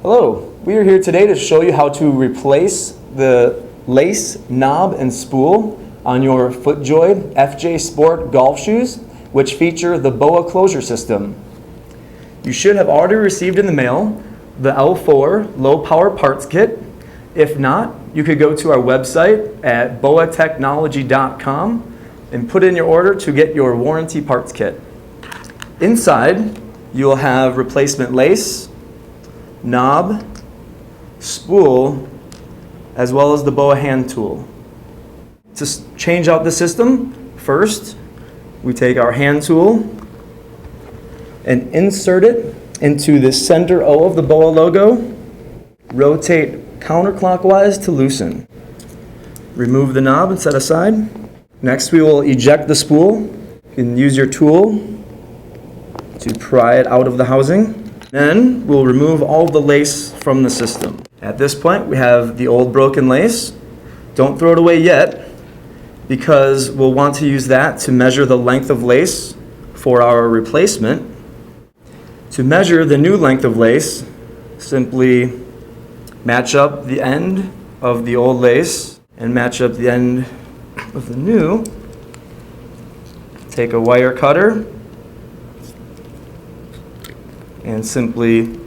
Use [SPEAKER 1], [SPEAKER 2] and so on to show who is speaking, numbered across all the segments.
[SPEAKER 1] Hello, we are here today to show you how to replace the lace, knob, and spool on your Footjoy FJ Sport golf shoes, which feature the Boa Closure System. You should have already received in the mail the L4 low power parts kit. If not, you could go to our website at boatechnology.com and put in your order to get your warranty parts kit. Inside, you'll have replacement lace, knob, spool, as well as the Boa hand tool. To change out the system, first we take our hand tool and insert it into the center O of the Boa logo. Rotate counterclockwise to loosen. Remove the knob and set aside. Next we will eject the spool. You can use your tool to pry it out of the housing. Then we'll remove all the lace from the system. At this point, we have the old broken lace. Don't throw it away yet, because we'll want to use that to measure the length of lace for our replacement. To measure the new length of lace, simply match up the end of the old lace and match up the end of the new. Take a wire cutter and simply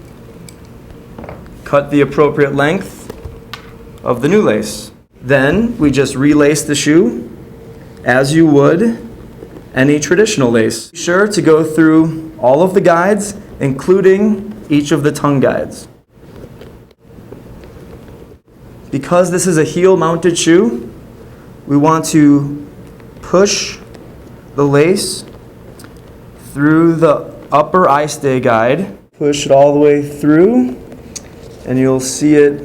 [SPEAKER 1] cut the appropriate length of the new lace. Then we just relace the shoe as you would any traditional lace. Be sure to go through all of the guides, including each of the tongue guides. Because this is a heel-mounted shoe, we want to push the lace through the upper eye stay guide. Push it all the way through, and you'll see it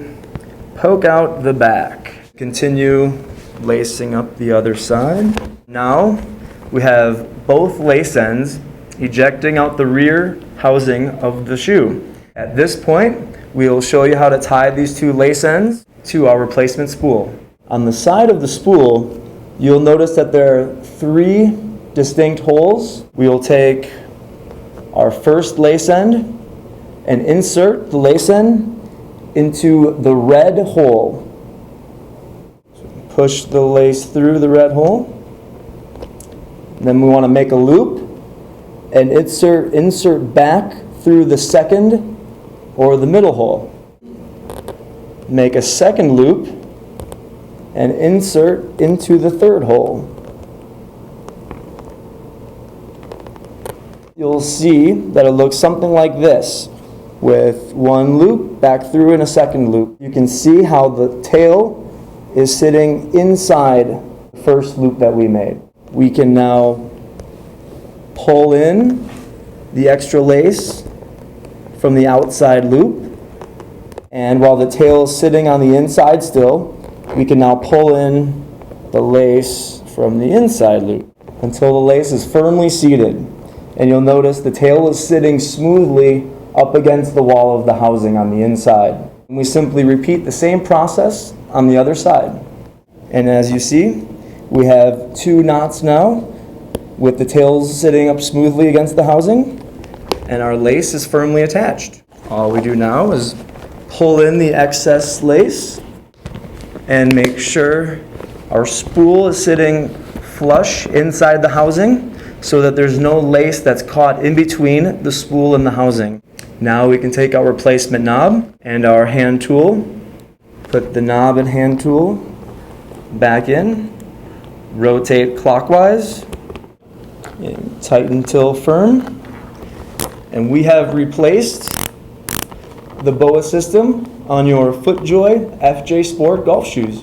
[SPEAKER 1] poke out the back. Continue lacing up the other side. Now we have both lace ends ejecting out the rear housing of the shoe. At this point, we'll show you how to tie these two lace ends to our replacement spool. On the side of the spool, you'll notice that there are 3 distinct holes. We will take our first lace end and insert the lace end into the red hole. So push the lace through the red hole. Then we want to make a loop and insert back through the second or the middle hole. Make a second loop and insert into the third hole. You'll see that it looks something like this, with one loop back through and a second loop. You can see how the tail is sitting inside the first loop that we made. We can now pull in the extra lace from the outside loop, and while the tail is sitting on the inside still, we can now pull in the lace from the inside loop until the lace is firmly seated. And you'll notice the tail is sitting smoothly up against the wall of the housing on the inside. And we simply repeat the same process on the other side. And as you see, we have 2 knots now with the tails sitting up smoothly against the housing, and our lace is firmly attached. All we do now is pull in the excess lace and make sure our spool is sitting flush inside the housing, so that there's no lace that's caught in between the spool and the housing. Now we can take our replacement knob and our hand tool, put the knob and hand tool back in, rotate clockwise, and tighten till firm, and we have replaced the Boa system on your Footjoy FJ Sport golf shoes.